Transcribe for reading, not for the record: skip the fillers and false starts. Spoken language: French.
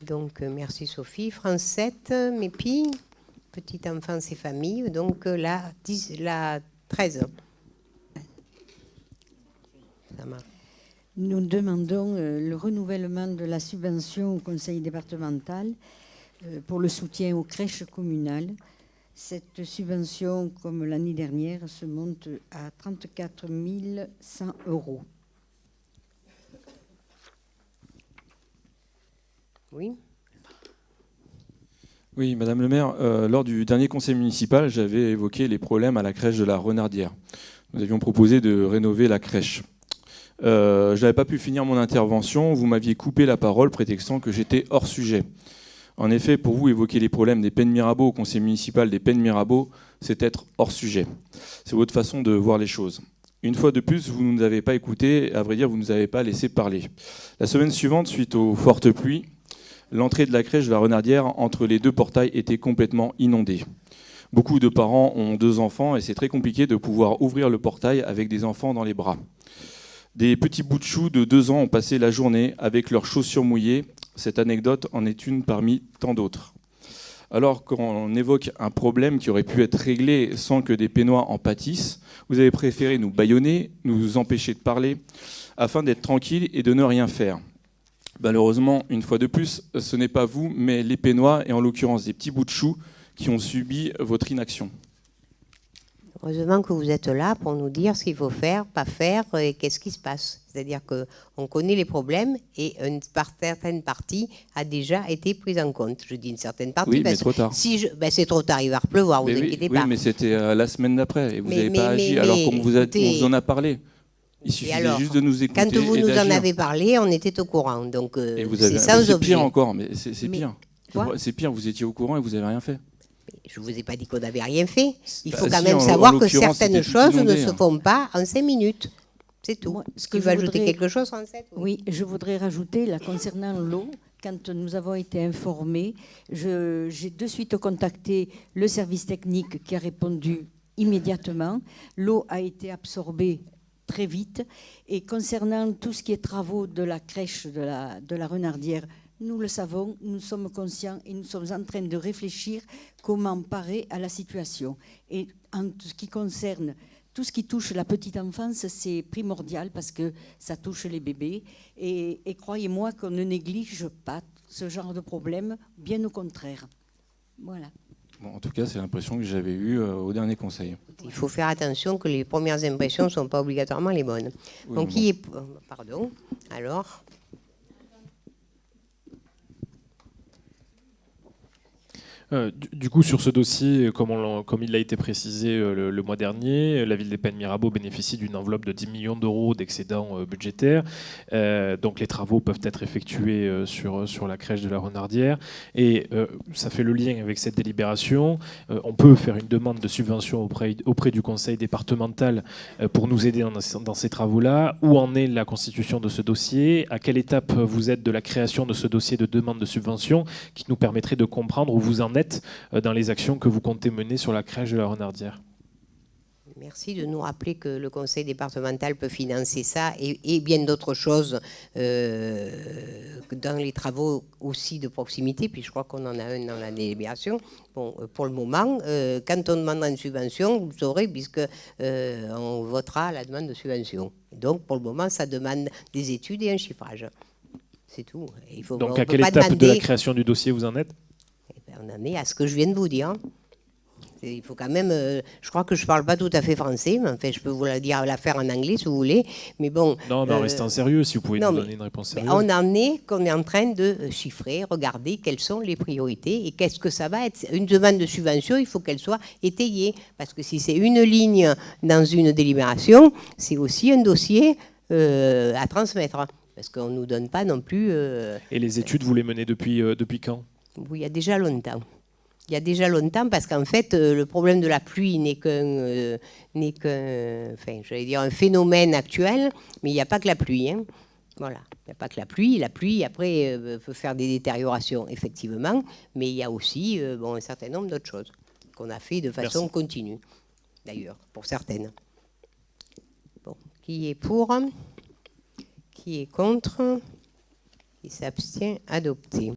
Donc, merci Sophie. France 7, MEPI, Petite Enfance et Famille. Donc, la 13. Ça marche. Nous demandons le renouvellement de la subvention au conseil départemental pour le soutien aux crèches communales. Cette subvention, comme l'année dernière, se monte à 34 100 €. Oui. Oui, Madame le maire, lors du dernier conseil municipal, j'avais évoqué les problèmes à la crèche de la Renardière. Nous avions proposé de rénover la crèche. Je n'avais pas pu finir mon intervention, vous m'aviez coupé la parole prétextant que j'étais hors sujet. En effet, pour vous, évoquer les problèmes des Pennes Mirabeau au conseil municipal des Pennes Mirabeau, c'est être hors sujet. C'est votre façon de voir les choses. Une fois de plus, vous ne nous avez pas écoutés, à vrai dire, vous ne nous avez pas laissé parler. La semaine suivante, suite aux fortes pluies, l'entrée de la crèche de la Renardière entre les deux portails était complètement inondée. Beaucoup de parents ont 2 enfants et c'est très compliqué de pouvoir ouvrir le portail avec des enfants dans les bras. Des petits bouts de choux de 2 ans ont passé la journée avec leurs chaussures mouillées. Cette anecdote en est une parmi tant d'autres. Alors qu'on évoque un problème qui aurait pu être réglé sans que des Pénois en pâtissent, vous avez préféré nous bâillonner, nous empêcher de parler, afin d'être tranquille et de ne rien faire. Malheureusement, une fois de plus, ce n'est pas vous, mais les Pénois, et en l'occurrence des petits bouts de choux, qui ont subi votre inaction. Heureusement que vous êtes là pour nous dire ce qu'il faut faire, pas faire et qu'est-ce qui se passe. C'est-à-dire qu'on connaît les problèmes et une certaine partie a déjà été prise en compte. Je dis une certaine partie Oui, parce mais trop tard. Si c'est trop tard, il va pleuvoir, vous inquiétez pas. Oui, mais c'était la semaine d'après et vous n'avez pas agi alors qu'on vous en a parlé. Il suffisait juste de nous écouter. Quand vous et nous en d'agir. avez parlé, on était au courant. Donc c'est pire encore, mais c'est pire. Quoi ? C'est pire, vous étiez au courant et vous n'avez rien fait. Je ne vous ai pas dit qu'on n'avait rien fait. Il faut quand si, même en savoir que l'occurrence, certaines c'était choses tout inondé, ne se font pas en 5 minutes. C'est tout. Moi, Est-ce que tu veux ajouter quelque chose, Francette ? Oui, je voudrais rajouter, là, concernant l'eau, quand nous avons été informés, j'ai de suite contacté le service technique qui a répondu immédiatement. L'eau a été absorbée très vite. Et concernant tout ce qui est travaux de la crèche de la Renardière, nous le savons, nous sommes conscients et nous sommes en train de réfléchir comment parer à la situation. Et en ce qui concerne tout ce qui touche la petite enfance, c'est primordial parce que ça touche les bébés. Et croyez-moi qu'on ne néglige pas ce genre de problème, bien au contraire. Voilà. Bon, en tout cas, c'est l'impression que j'avais eue au dernier conseil. Il faut faire attention que les premières impressions ne sont pas obligatoirement les bonnes. Oui, donc, qui est... Pardon. Alors... Du coup, sur ce dossier, comme il a été précisé le mois dernier, la ville des Pennes Mirabeau bénéficie d'une enveloppe de 10 millions d'euros d'excédent budgétaire. Donc les travaux peuvent être effectués sur la crèche de la Renardière. Et ça fait le lien avec cette délibération. On peut faire une demande de subvention auprès du conseil départemental pour nous aider dans ces travaux-là. Où en est la constitution de ce dossier ? À quelle étape vous êtes de la création de ce dossier de demande de subvention qui nous permettrait de comprendre où vous en êtes dans les actions que vous comptez mener sur la crèche de la Renardière. Merci de nous rappeler que le conseil départemental peut financer ça et bien d'autres choses dans les travaux aussi de proximité, puis je crois qu'on en a un dans la délibération. Bon, pour le moment, quand on demandera une subvention, vous saurez, puisque on votera la demande de subvention. Donc pour le moment, ça demande des études et un chiffrage. C'est tout. Donc à quelle étape de la création du dossier vous en êtes ? On en est à ce que je viens de vous dire. Il faut quand même... je crois que je ne parle pas tout à fait français, mais enfin, je peux vous la faire en anglais si vous voulez. Mais bon... Non, restez sérieux si vous pouvez nous donner une réponse sérieuse. On en est qu'on est en train de chiffrer, regarder quelles sont les priorités et qu'est-ce que ça va être. Une demande de subvention, il faut qu'elle soit étayée. Parce que si c'est une ligne dans une délibération, c'est aussi un dossier à transmettre. Parce qu'on ne nous donne pas non plus... Et les études, vous les menez depuis quand ? Oui, il y a déjà longtemps. Il y a déjà longtemps parce qu'en fait, le problème de la pluie n'est qu'un j'allais dire un phénomène actuel, mais il n'y a pas que la pluie. Hein. Voilà, il n'y a pas que la pluie. La pluie, après, peut faire des détériorations, effectivement, mais il y a aussi un certain nombre d'autres choses qu'on a fait de façon continue, d'ailleurs, pour certaines. Bon, qui est pour ? Qui est contre ? Qui s'abstient ? Adopté.